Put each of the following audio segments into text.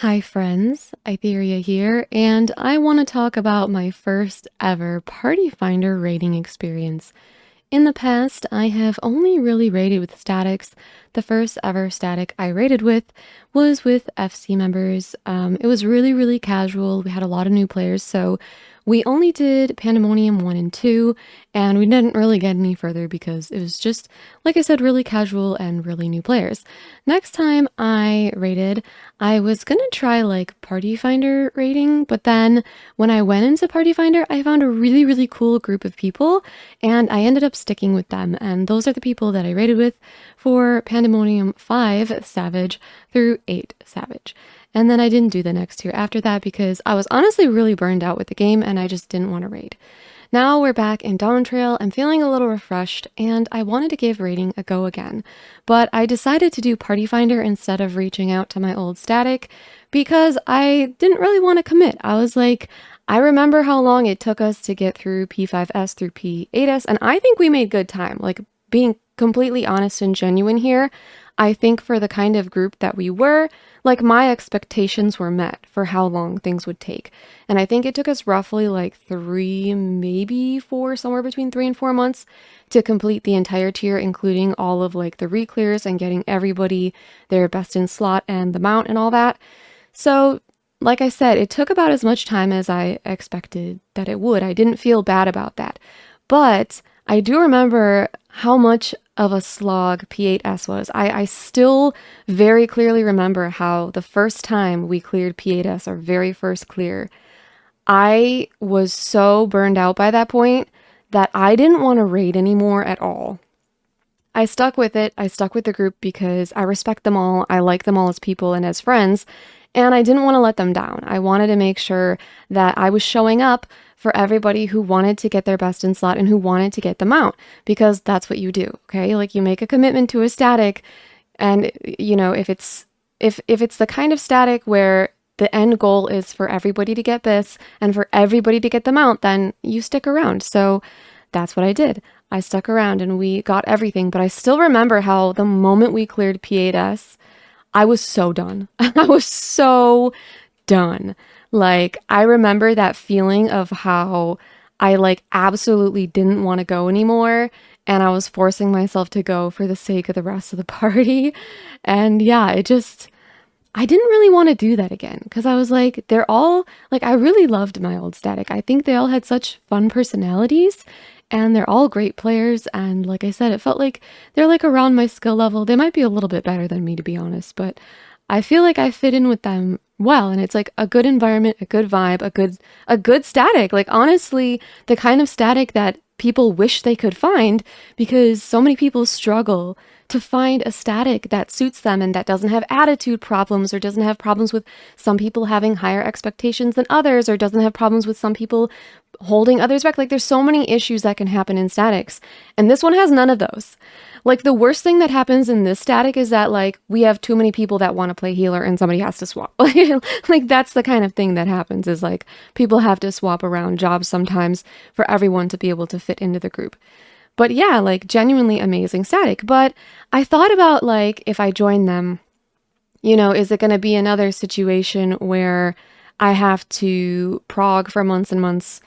Hi friends, Aitherea here, and I want to talk about my first ever Party Finder raiding experience. In the past, I have only really raided with statics. The first ever static I raided with was with FC members. It was really casual. We had a lot of new players, so we only did Pandemonium 1 and 2, and we didn't really get any further because it was just, like I said, really casual and really new players. Next time I raided, I was gonna try like Party Finder raiding, but then when I went into Party Finder, I found a really cool group of people, and I ended up sticking with them, and those are the people that I raided with for Pandemonium 5 Savage through 8 Savage. And then I didn't do the next tier after that because I was honestly really burned out with the game and I just didn't want to raid. Now we're back in Dawn Trail. I'm feeling a little refreshed and I wanted to give raiding a go again. But I decided to do Party Finder instead of reaching out to my old static because I didn't really want to commit. I was like, I remember how long it took us to get through P5S through P8S, and I think we made good time. Like, being completely honest and genuine here, I think for the kind of group that we were, like my expectations were met for how long things would take. And I think it took us roughly like 3, maybe 4, somewhere between 3 and 4 months to complete the entire tier, including all of like the re-clears and getting everybody their best in slot and the mount and all that. So like I said, it took about as much time as I expected that it would. I didn't feel bad about that. But I do remember how much of a slog P8S was. I still very clearly remember how the first time we cleared P8S, our very first clear, I was so burned out by that point that I didn't want to raid anymore at all. I stuck with it. I stuck with the group because I respect them all. I like them all as people and as friends, and I didn't want to let them down. I wanted to make sure that I was showing up for everybody who wanted to get their best in slot and who wanted to get them out, because that's what you do, okay? Like, you make a commitment to a static, and you know, if it's the kind of static where the end goal is for everybody to get this and for everybody to get them out, then you stick around. So that's what I did. I stuck around and we got everything, but I still remember how the moment we cleared P8S, I was so done. I was so done. Like, I remember that feeling of how I like absolutely didn't want to go anymore, and I was forcing myself to go for the sake of the rest of the party. And yeah, I didn't really want to do that again because I was like, they're all like, I really loved my old static. I think they all had such fun personalities and they're all great players. And like I said, it felt like they're like around my skill level. They might be a little bit better than me, to be honest, but I feel like I fit in with them well. And it's like a good environment, a good vibe, a good static. Like, honestly, the kind of static that people wish they could find, because so many people struggle to find a static that suits them and that doesn't have attitude problems, or doesn't have problems with some people having higher expectations than others, or doesn't have problems with some people holding others back. Like, there's so many issues that can happen in statics, and this one has none of those. Like, the worst thing that happens in this static is that, like, we have too many people that want to play healer and somebody has to swap. Like, that's the kind of thing that happens, is like people have to swap around jobs sometimes for everyone to be able to fit into the group. But yeah, like, genuinely amazing static. But I thought about, like, if I join them, you know, is it going to be another situation where I have to prog for months and months,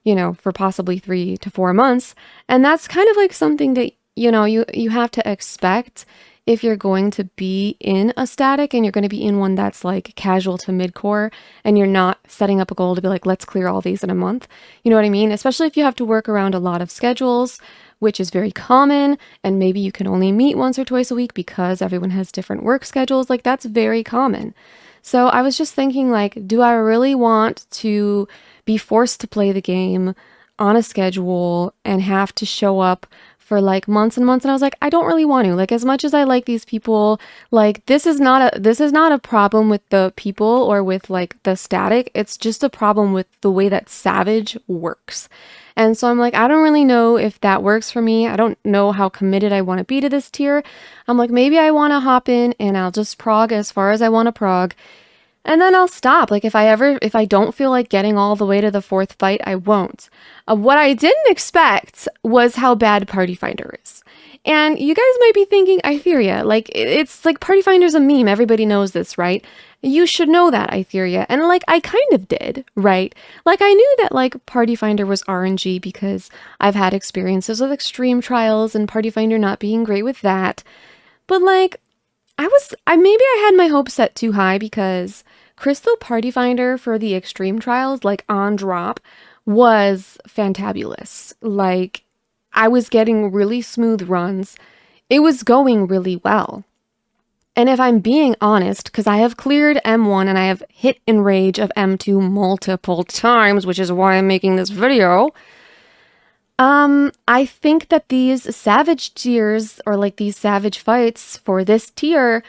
you know, for possibly 3 to 4 months? And that's kind of like something that, you know, you have to expect if you're going to be in a static and you're going to be in one that's like casual to mid-core, and you're not setting up a goal to be like, let's clear all these in a month. You know what I mean? Especially if you have to work around a lot of schedules, which is very common, and maybe you can only meet once or twice a week because everyone has different work schedules. Like, that's very common. So I was just thinking, like, do I really want to be forced to play the game on a schedule and have to show up for like months and months? And I was like, I don't really want to. Like, as much as I like these people, like, this is not a problem with the people or with like the static. It's just a problem with the way that Savage works. And so I'm like, I don't really know if that works for me. I don't know how committed I want to be to this tier. I'm like, maybe I want to hop in and I'll just prog as far as I want to prog, and then I'll stop. Like, if I don't feel like getting all the way to the 4th fight, I won't. What I didn't expect was how bad Party Finder is. And you guys might be thinking, Aitherea, like, it's like Party Finder's a meme. Everybody knows this, right? You should know that, Aitherea. And like, I kind of did, right? Like, I knew that like Party Finder was RNG because I've had experiences with extreme trials and Party Finder not being great with that. But like, maybe I had my hopes set too high because Crystal Party Finder for the extreme trials, like on drop, was fantabulous. Like, I was getting really smooth runs. It was going really well. And if I'm being honest, because I have cleared M1 and I have hit Enrage of M2 multiple times, which is why I'm making this video, I think that these savage tiers, or like these savage fights for this tier,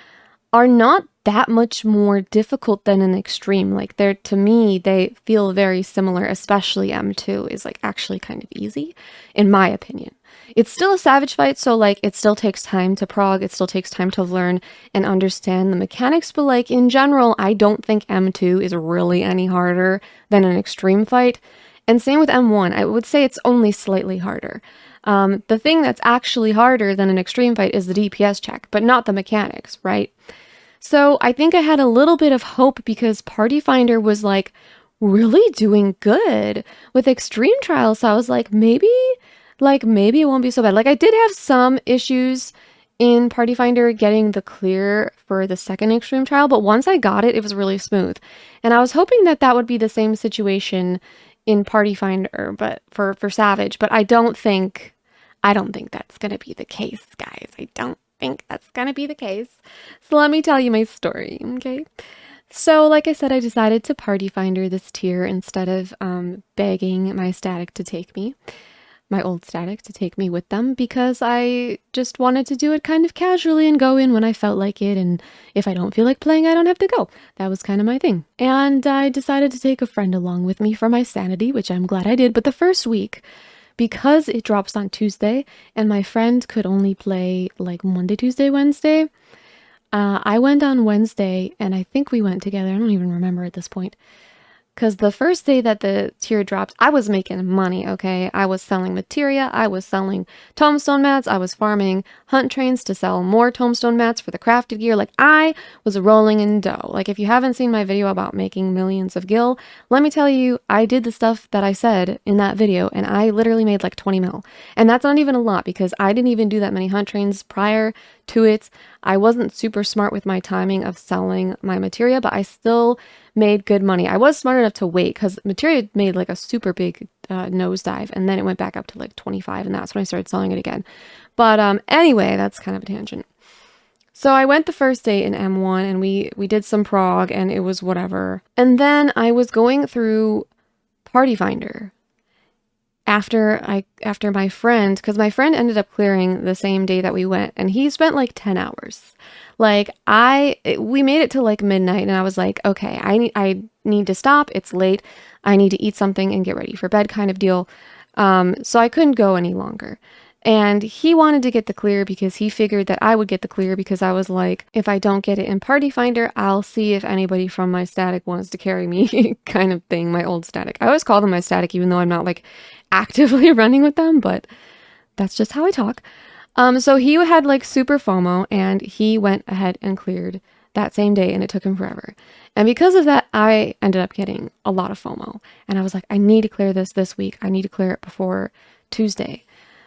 are not that much more difficult than an extreme. Like, to me, they feel very similar, especially M2 is like actually kind of easy, in my opinion. It's still a savage fight, so like it still takes time to prog, it still takes time to learn and understand the mechanics, but like in general, I don't think M2 is really any harder than an extreme fight. And same with M1, I would say it's only slightly harder. The thing that's actually harder than an extreme fight is the DPS check, but not the mechanics, right? So I think I had a little bit of hope because Party Finder was like really doing good with extreme trials. So I was like, maybe it won't be so bad. Like, I did have some issues in Party Finder getting the clear for the second extreme trial, but once I got it, it was really smooth. And I was hoping that that would be the same situation in Party Finder, but for Savage, but I don't think that's gonna be the case, guys. I don't think that's gonna be the case. So let me tell you my story, okay? So like I said, I decided to Party Finder this tier instead of begging my static to take me. My old static to take me with them because I just wanted to do it kind of casually and go in when I felt like it, and if I don't feel like playing, I don't have to go. That was kind of my thing. And I decided to take a friend along with me for my sanity, which I'm glad I did, but the first week, because it drops on Tuesday and my friend could only play like Monday, Tuesday, Wednesday, I went on Wednesday and I think we went together. I don't even remember at this point. Because the first day that the tier dropped, I was making money, okay? I was selling materia, I was selling tombstone mats, I was farming hunt trains to sell more tombstone mats for the crafted gear. Like, I was rolling in dough. Like, if you haven't seen my video about making millions of gil, let me tell you, I did the stuff that I said in that video, and I literally made like 20 mil. And that's not even a lot, because I didn't even do that many hunt trains prior to it. I wasn't super smart with my timing of selling my materia, but I still made good money. I was smart enough to wait because materia made like a super big nosedive, and then it went back up to like 25, and that's when I started selling it again. But anyway, that's kind of a tangent. So I went the first day in M1 and we did some prog and it was whatever. And then I was going through Party Finder after my friend, because my friend ended up clearing the same day that we went, and he spent like 10 hours. Like, we made it to like midnight, and I was like, okay, I need to stop. It's late. I need to eat something and get ready for bed kind of deal. So I couldn't go any longer. And he wanted to get the clear because he figured that I would get the clear, because I was like, if I don't get it in Party Finder, I'll see if anybody from my static wants to carry me kind of thing, my old static. I always call them my static, even though I'm not like actively running with them, but that's just how I talk. So he had like super FOMO, and he went ahead and cleared that same day, and it took him forever. And because of that, I ended up getting a lot of FOMO, and I was like, I need to clear this week. I need to clear it before Tuesday.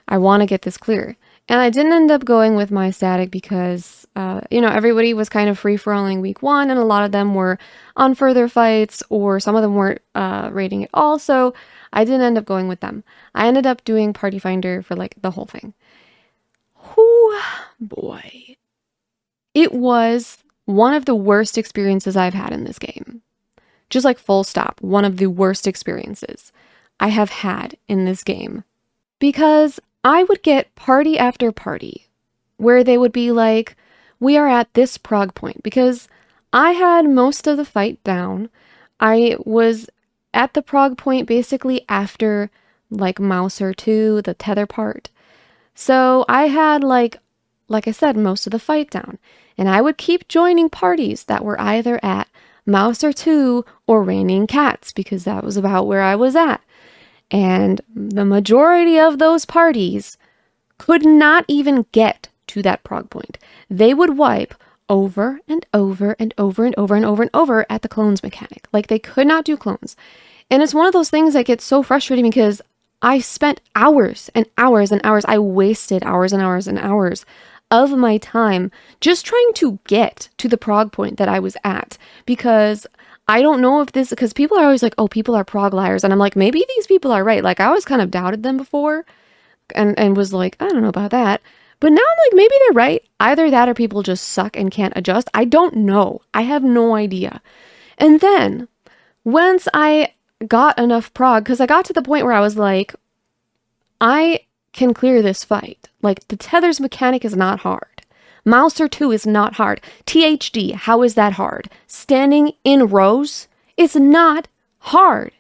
I want to get this clear. And I didn't end up going with my static because, everybody was kind of free-for-alling week one, and a lot of them were on further fights, or some of them weren't rating at all, so I didn't end up going with them. I ended up doing Party Finder for like the whole thing. Whew, boy. It was one of the worst experiences I've had in this game. Just like full stop, one of the worst experiences I have had in this game. Because I would get party after party where they would be like, we are at this prog point, because I had most of the fight down. I was at the prog point basically after like Mouser 2, the tether part. So I had like I said, most of the fight down, and I would keep joining parties that were either at Mouser 2 or Raining Cats, because that was about where I was at. And the majority of those parties could not even get to that prog point. They would wipe over and over and over and over and over and over at the clones mechanic. Like, they could not do clones. And it's one of those things that gets so frustrating because I spent hours and hours and hours. I wasted hours and hours and hours of my time just trying to get to the prog point that I was at, because I don't know if this, because people are always like, oh, people are prog liars. And I'm like, maybe these people are right. Like, I always kind of doubted them before and was like, I don't know about that. But now I'm like, maybe they're right. Either that or people just suck and can't adjust. I don't know. I have no idea. And then once I got enough prog, because I got to the point where I was like, I can clear this fight. Like, the Tether's mechanic is not hard. Mouser 2 is not hard. THD, how is that hard? Standing in rows is not hard.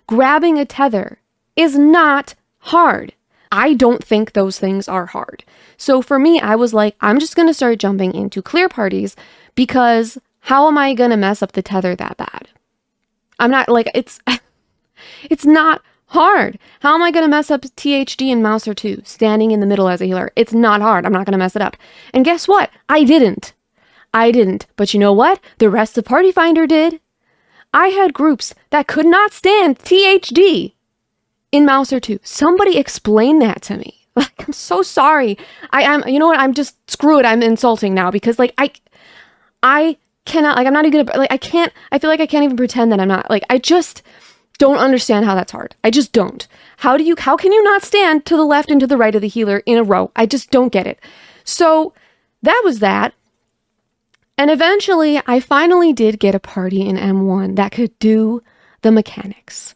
Grabbing a tether is not hard. I don't think those things are hard. So for me, I was like, I'm just going to start jumping into clear parties, because how am I going to mess up the tether that bad? I'm not like, it's not hard. How am I going to mess up THD and Mouser 2 standing in the middle as a healer? It's not hard. I'm not going to mess it up. And guess what? I didn't. But you know what? The rest of Party Finder did. I had groups that could not stand THD in Mouser 2. Somebody explain that to me. Like, I'm so sorry. You know what? I'm just, screw it. I'm insulting now, because like, I cannot, like, I'm not even gonna, like, I feel like I can't even pretend that I'm not, like, I just don't understand how that's hard. I just don't. How can you not stand to the left and to the right of the healer in a row? I just don't get it. So that was that. And eventually I finally did get a party in M1 that could do the mechanics.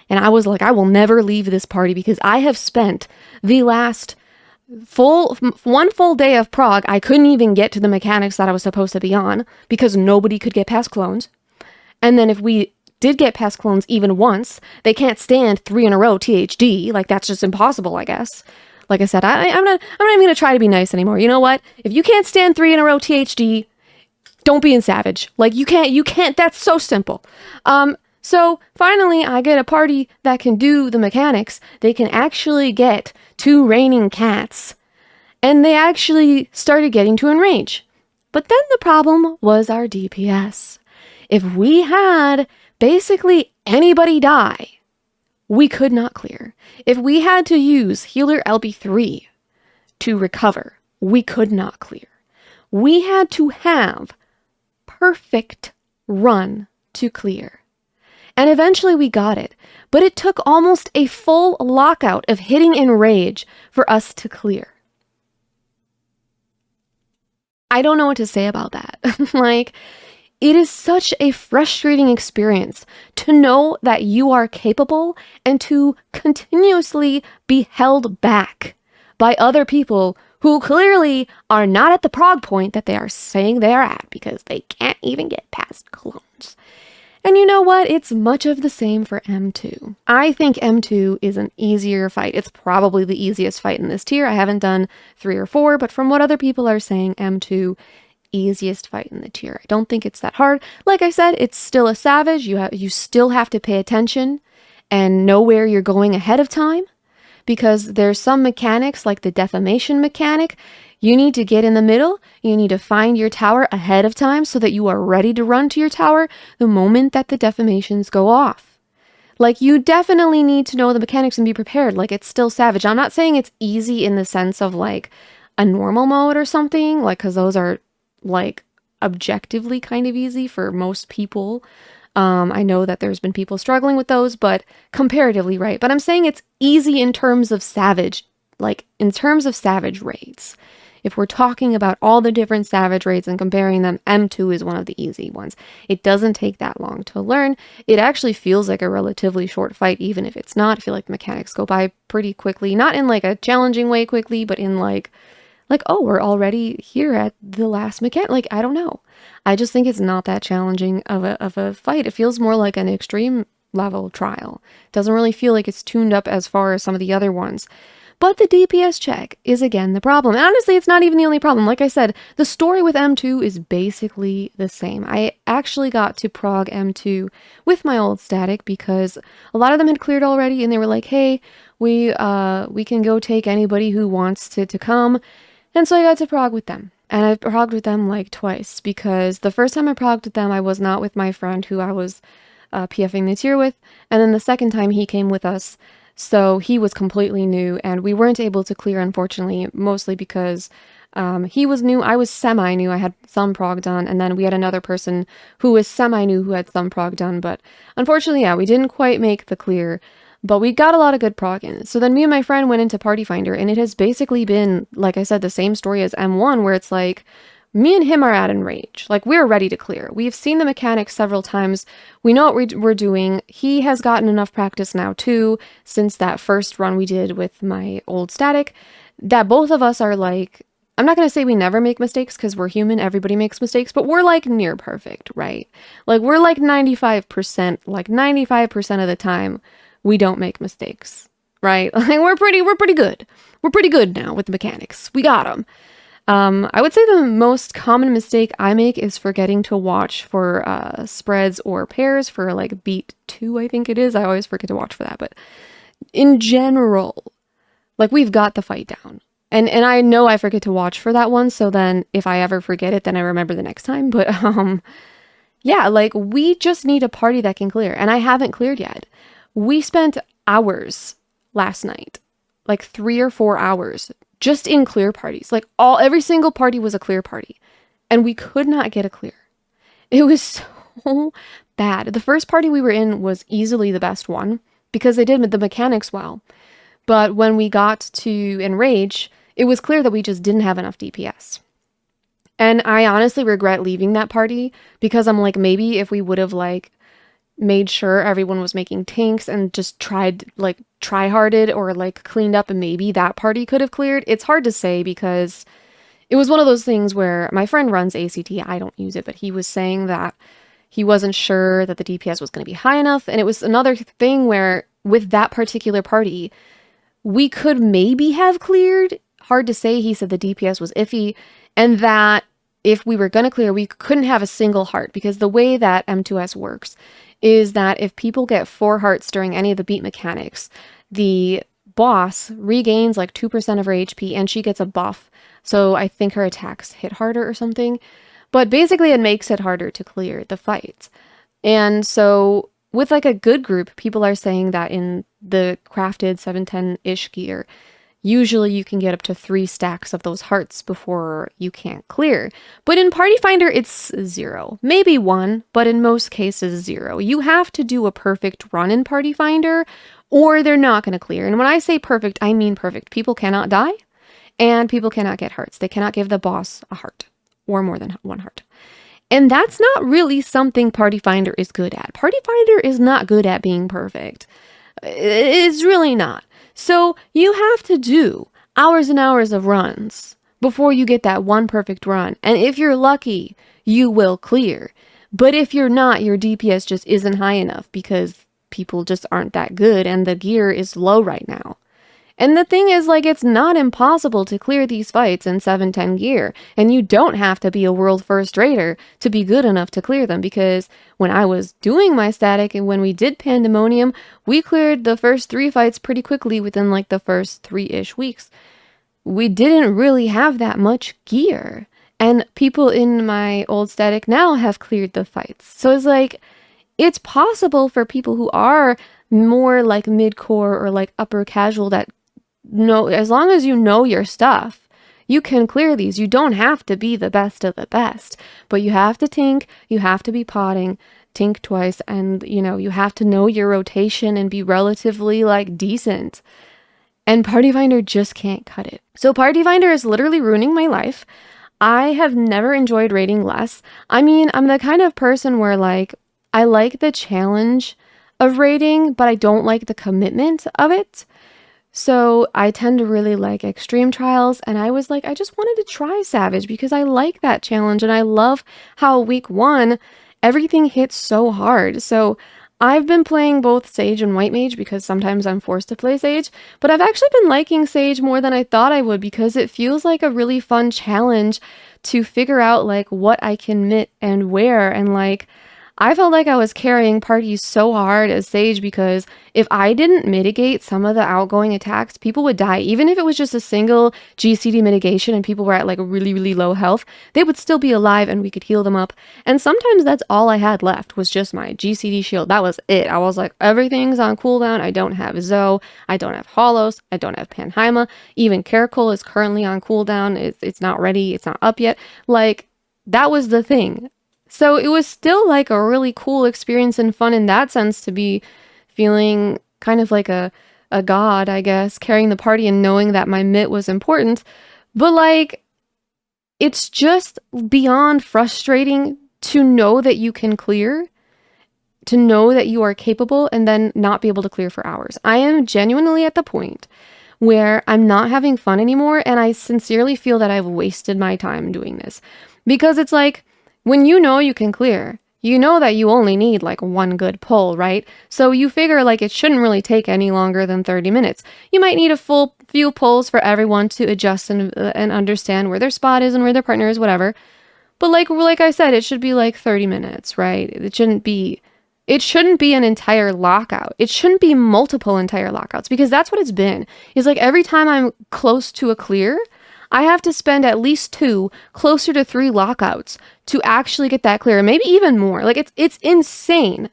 And I was like, I will never leave this party, because I have spent the last one full day of prog. I couldn't even get to the mechanics that I was supposed to be on, because nobody could get past clones. And then if we did get past clones even once, they can't stand 3 in a row THD. Like, that's just impossible, I guess. Like I said, I'm not even going to try to be nice anymore. You know what? If you can't stand 3 in a row THD, don't be in Savage. Like, you can't, that's so simple. So finally I get a party that can do the mechanics. They can actually get 2 raining cats, and they actually started getting to enrage. But then the problem was our DPS. If we had basically anybody die, we could not clear. If we had to use healer LB3 to recover, we could not clear. We had to have perfect run to clear. And eventually we got it, but it took almost a full lockout of hitting enrage for us to clear. I don't know what to say about that. Like, it is such a frustrating experience to know that you are capable and to continuously be held back by other people who clearly are not at the prog point that they are saying they are at, because they can't even get past clones. And you know what? It's much of the same for M2. I think M2 is an easier fight. It's probably the easiest fight in this tier. I haven't done 3 or 4, but from what other people are saying, M2, easiest fight in the tier. I don't think it's that hard. Like I said, it's still a Savage. You still have to pay attention and know where you're going ahead of time, because there's some mechanics, like the defamation mechanic. You need to get in the middle. You need to find your tower ahead of time so that you are ready to run to your tower the moment that the defamations go off. Like, you definitely need to know the mechanics and be prepared. Like, it's still Savage. I'm not saying it's easy in the sense of like a normal mode or something, like, because those are like objectively kind of easy for most people. I know that there's been people struggling with those, but comparatively, right? But I'm saying it's easy in terms of Savage, like in terms of Savage raids. If we're talking about all the different Savage raids and comparing them, M2 is one of the easy ones. It doesn't take that long to learn. It actually feels like a relatively short fight, even if it's not. I feel like the mechanics go by pretty quickly, not in like a challenging way quickly, but in like, oh, we're already here at the last mechanic. Like, I don't know. I just think it's not that challenging of a fight. It feels more like an extreme level trial. It doesn't really feel like it's tuned up as far as some of the other ones. But the DPS check is again the problem. And honestly, it's not even the only problem. Like I said, the story with M2 is basically the same. I actually got to prog M2 with my old static because a lot of them had cleared already, and they were like, hey, we can go take anybody who wants to come. And so I got to prog with them. And I progged with them like twice because the first time I progged with them, I was not with my friend who I was PFing the tier with. And then the second time he came with us. So he was completely new and we weren't able to clear, unfortunately, mostly because he was new. I was semi-new. I had some prog done. And then we had another person who was semi-new who had some prog done. But unfortunately, yeah, we didn't quite make the clear. But we got a lot of good prog in. So then me and my friend went into Party Finder, and it has basically been, like I said, the same story as M1, where it's like, me and him are at enrage. Like, we're ready to clear. We've seen the mechanics several times. We know what we're doing. He has gotten enough practice now, too, since that first run we did with my old static, that both of us are like, I'm not going to say we never make mistakes, because we're human, everybody makes mistakes, but we're like near perfect, right? Like, we're like 95% of the time, we don't make mistakes, right? Like we're pretty good. We're pretty good now with the mechanics. We got them. I would say the most common mistake I make is forgetting to watch for spreads or pairs for like beat 2, I think it is. I always forget to watch for that. But in general, like we've got the fight down. And I know I forget to watch for that one. So then if I ever forget it, then I remember the next time. But yeah, like we just need a party that can clear. And I haven't cleared yet. We spent hours last night, like 3 or 4 hours, just in clear parties. Like every single party was a clear party, and we could not get a clear. It was so bad. The first party we were in was easily the best one because they did the mechanics well. But when we got to Enrage, it was clear that we just didn't have enough DPS. And I honestly regret leaving that party because I'm like, maybe if we would have like made sure everyone was making tanks and just try-harded or like cleaned up, and maybe that party could have cleared. It's hard to say because it was one of those things where my friend runs ACT. I don't use it, but he was saying that he wasn't sure that the DPS was going to be high enough. And it was another thing where with that particular party, we could maybe have cleared. Hard to say. He said the DPS was iffy and that if we were going to clear, we couldn't have a single heart because the way that M2S works is that if people get 4 hearts during any of the beat mechanics, the boss regains like 2% of her HP and she gets a buff. So I think her attacks hit harder or something. But basically it makes it harder to clear the fight. And so with like a good group, people are saying that in the crafted 710-ish gear, usually you can get up to 3 stacks of those hearts before you can't clear. But in Party Finder, it's 0. Maybe 1, but in most cases 0. You have to do a perfect run in Party Finder or they're not going to clear. And when I say perfect, I mean perfect. People cannot die and people cannot get hearts. They cannot give the boss a heart or more than 1 heart. And that's not really something Party Finder is good at. Party Finder is not good at being perfect. It's really not. So you have to do hours and hours of runs before you get that one perfect run. And if you're lucky, you will clear. But if you're not, your DPS just isn't high enough because people just aren't that good and the gear is low right now. And the thing is, like, it's not impossible to clear these fights in 710 gear, and you don't have to be a world first raider to be good enough to clear them, because when I was doing my static and when we did Pandemonium, we cleared the first 3 fights pretty quickly within like the first 3-ish weeks. We didn't really have that much gear, and people in my old static now have cleared the fights. So it's like, it's possible for people who are more like mid-core or like upper casual that no, as long as you know your stuff, you can clear these. You don't have to be the best of the best, but you have to tink, you have to be potting, tink twice, and you have to know your rotation and be relatively like decent. And Party Finder just can't cut it. So Party Finder is literally ruining my life. I have never enjoyed raiding less. I mean, I'm the kind of person where like, I like the challenge of raiding, but I don't like the commitment of it. So I tend to really like extreme trials, and I was like, I just wanted to try Savage because I like that challenge and I love how week 1 everything hits so hard. So I've been playing both Sage and White Mage because sometimes I'm forced to play Sage, but I've actually been liking Sage more than I thought I would because it feels like a really fun challenge to figure out like what I can mitt and where, and like I felt like I was carrying parties so hard as Sage because if I didn't mitigate some of the outgoing attacks, people would die. Even if it was just a single GCD mitigation and people were at like a really, really low health, they would still be alive and we could heal them up. And sometimes that's all I had left was just my GCD shield. That was it. I was like, everything's on cooldown. I don't have Zoe. I don't have Holos. I don't have Panheima. Even Caracol is currently on cooldown. It's not ready. It's not up yet. Like, that was the thing. So it was still like a really cool experience and fun in that sense to be feeling kind of like a god, I guess, carrying the party and knowing that my mitt was important. But like, it's just beyond frustrating to know that you can clear, to know that you are capable, and then not be able to clear for hours. I am genuinely at the point where I'm not having fun anymore, and I sincerely feel that I've wasted my time doing this. Because it's like, when you know you can clear, you know that you only need like one good pull, right? So you figure like it shouldn't really take any longer than 30 minutes. You might need a full few pulls for everyone to adjust and understand where their spot is and where their partner is, whatever. But like I said, it should be like 30 minutes, right? It shouldn't be an entire lockout. It shouldn't be multiple entire lockouts because that's what it's been. It's like every time I'm close to a clear, I have to spend at least 2, closer to 3 lockouts to actually get that clear. Maybe even more. Like it's insane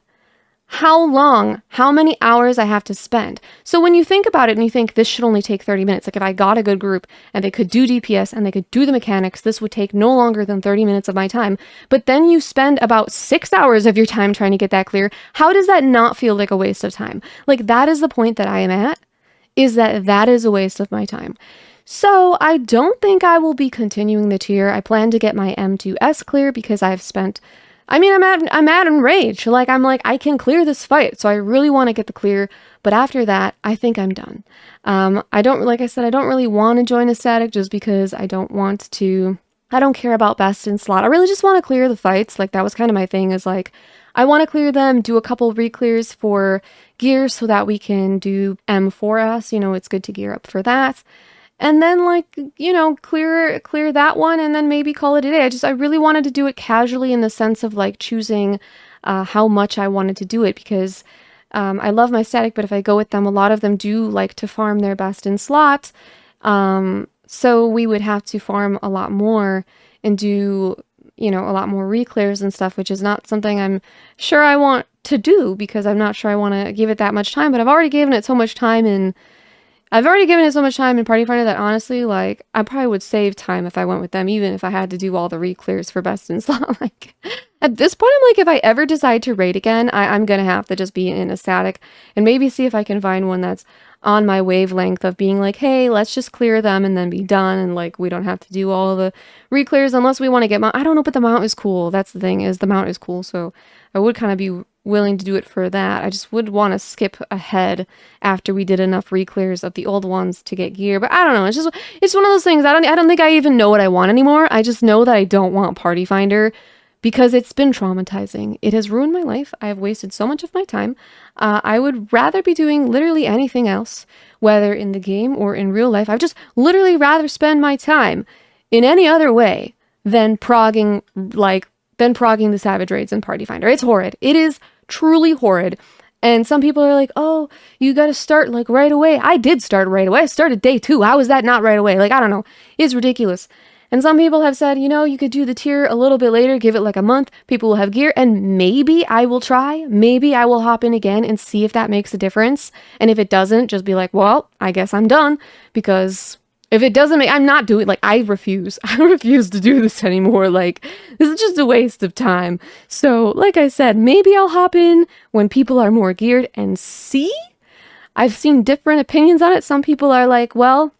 how long, how many hours I have to spend. So when you think about it and you think this should only take 30 minutes, like if I got a good group and they could do DPS and they could do the mechanics, this would take no longer than 30 minutes of my time. But then you spend about 6 hours of your time trying to get that clear. How does that not feel like a waste of time? Like that is the point that I am at, is that is a waste of my time. So I don't think I will be continuing the tier. I plan to get my M2S clear because I've spent, I'm at enrage. Like I can clear this fight. So I really want to get the clear. But after that, I think I'm done. Like I said, I don't really want to join a static just because I don't care about best in slot. I really just want to clear the fights. Like that was kind of my thing, is like, I want to clear them, do a couple re-clears for gear so that we can do M4S. You know, it's good to gear up for that. And then like, you know, clear that one and then maybe call it a day. I really wanted to do it casually in the sense of like choosing how much I wanted to do it because I love my static, but if I go with them, a lot of them do like to farm their best in slot. So we would have to farm a lot more and do, you know, a lot more re-clears and stuff, which is not something I'm sure I want to do because I'm not sure I want to give it that much time, but I've already given it so much time in Party Finder that honestly, like, I probably would save time if I went with them, even if I had to do all the re-clears for best in slot. Like, at this point, I'm like, if I ever decide to raid again, I'm gonna have to just be in a static and maybe see if I can find one that's on my wavelength of being like, hey, let's just clear them and then be done. And like, we don't have to do all the re-clears unless we want to get mount. I don't know, but the mount is cool. That's the thing, is the mount is cool. So I would kind of be willing to do it for that. I just would want to skip ahead after we did enough re-clears of the old ones to get gear. But I don't know. It's one of those things. I don't think I even know what I want anymore. I just know that I don't want Party Finder because it's been traumatizing. It has ruined my life. I have wasted so much of my time. I would rather be doing literally anything else, whether in the game or in real life. I'd just literally rather spend my time in any other way than progging the Savage Raids and Party Finder. It's horrid. It is truly horrid. And some people are like, oh, you got to start like right away. I did start right away. I started day 2. How is that not right away? Like, I don't know. It's ridiculous. And some people have said, you know, you could do the tier a little bit later, give it like a month. People will have gear and maybe I will try. Maybe I will hop in again and see if that makes a difference. And if it doesn't, just be like, well, I guess I'm done, because if it doesn't make, I'm not doing, like, I refuse to do this anymore. Like, this is just a waste of time. So, like I said, maybe I'll hop in when people are more geared and see. I've seen different opinions on it. Some people are like, well,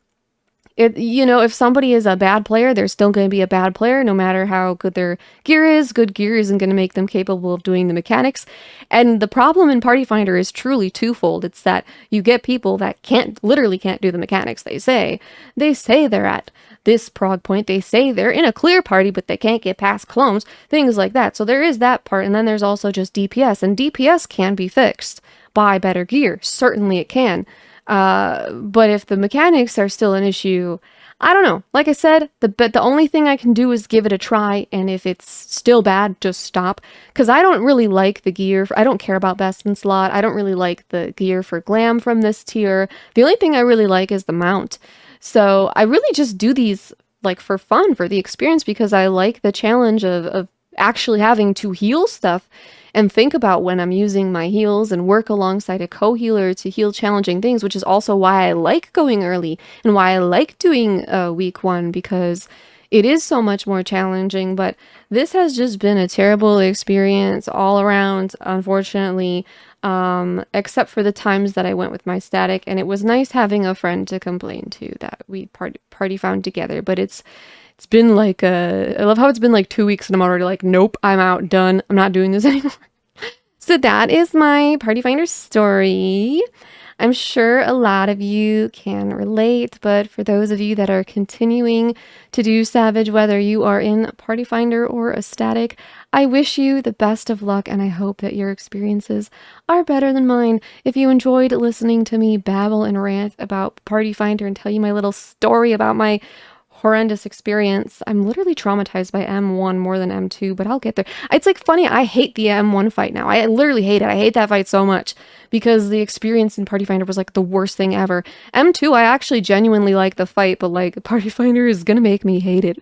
if somebody is a bad player, they're still going to be a bad player no matter how good their gear is. Good gear isn't going to make them capable of doing the mechanics. And the problem in Party Finder is truly twofold. It's that you get people that literally can't do the mechanics. They say they're at this prog point. They say they're in a clear party, but they can't get past clones, things like that. So there is that part. And then there's also just DPS, and DPS can be fixed by better gear. Certainly it can. But if the mechanics are still an issue, I don't know. Like I said, the only thing I can do is give it a try, and if it's still bad, just stop. Because I don't really like the gear. I don't care about best in slot. I don't really like the gear for glam from this tier. The only thing I really like is the mount. So I really just do these like for fun, for the experience, because I like the challenge of actually having to heal stuff and think about when I'm using my heals and work alongside a co-healer to heal challenging things, which is also why I like going early and why I like doing week 1, because it is so much more challenging. But this has just been a terrible experience all around, unfortunately, except for the times that I went with my static, and it was nice having a friend to complain to that we party found together. But it's been like I love how it's been like 2 weeks and I'm already like, nope, I'm out, done. I'm not doing this anymore. So that is my Party Finder story. I'm sure a lot of you can relate, but for those of you that are continuing to do Savage, whether you are in Party Finder or a static, I wish you the best of luck, and I hope that your experiences are better than mine. If you enjoyed listening to me babble and rant about Party Finder and tell you my little story about my horrendous experience. I'm literally traumatized by M1 more than M2, but I'll get there. It's like funny, I hate the M1 fight now. I literally hate it. I hate that fight so much because the experience in Party Finder was like the worst thing ever. M2, I actually genuinely like the fight, but like Party Finder is gonna make me hate it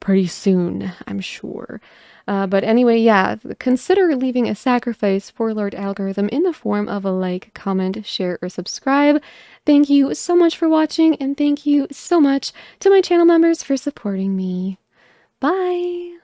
pretty soon, I'm sure. But anyway, yeah, consider leaving a sacrifice for Lord Algorithm in the form of a like, comment, share, or subscribe. Thank you so much for watching, and thank you so much to my channel members for supporting me. Bye!